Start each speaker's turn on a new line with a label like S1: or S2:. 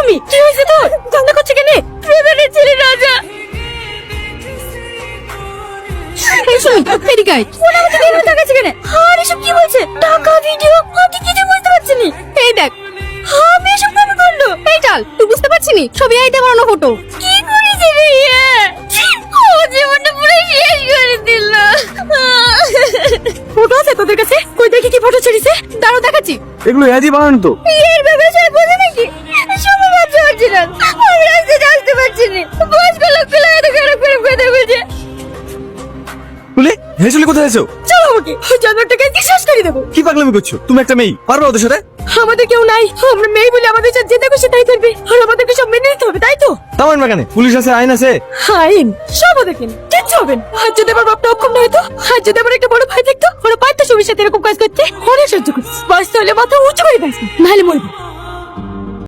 S1: সুমি, কি হয়েছে তোর? কান্না করছে কেন? প্রধানের ছেলে রাজা। এই সুমি, এদিকে আয়। ওরা আমাকে বের হতে গেছে কেন? আর এসব কি বলছে? টাকা, ভিডিও, আমি কিছু বুঝতে পারছি না। এই দেখ, আমি এসব কবে করলো? এই চল, তুই বুঝতে পারছিস নি? ছবি আইতে বানানো ফটো। কি করেছে রে ইয়ে? ও জীবনটা পুরো শেষ করে দিল। ফটো আছে তোদের কাছে? কই দেখি কি ফটো ছেড়েছে? দাঁড়াও দেখাচ্ছি।
S2: এগুলো এদি বানানো তো।
S1: এর ব্যবসায় বোঝে নাকি? সময় ভাবতে পারছি না, আমি রাস্তায় আসতে পারছি না। বয়স্ক লোকগুলো এত খারাপ খারাপ কথা বলছে।
S2: বলে হেসুলি কোথায় আছো?
S1: চলো আমাকে ওই জানোয়ারটাকে কি শেষ করে দেবো।
S2: কি পাগলামি করছো? তুমি একটা মেয়ে, পারবে ওদের সাথে?
S1: আমাদের কেউ নাই, আমরা মেয়ে বলে আমাদের সাথে যেটা খুশি তাই করবে, আর আমাদেরকে সব মেনে নিতে হবে, তাই তো?
S2: তামান বাগানে পুলিশ আছে, আইন আছে।
S1: আইন সব দেখেন, কিচ্ছু হবে না। আর যদি আমার বাপটা অক্ষম না হতো, আর যদি আমার একটা বড় ভাই থাকতো, ওরা পারতো সুমির সাথে এরকম কাজ করতে, অনেক সহ্য করছি। বাঁচতে হলে মাথা উঁচু করে বাঁচবো, নাহলে মরবো।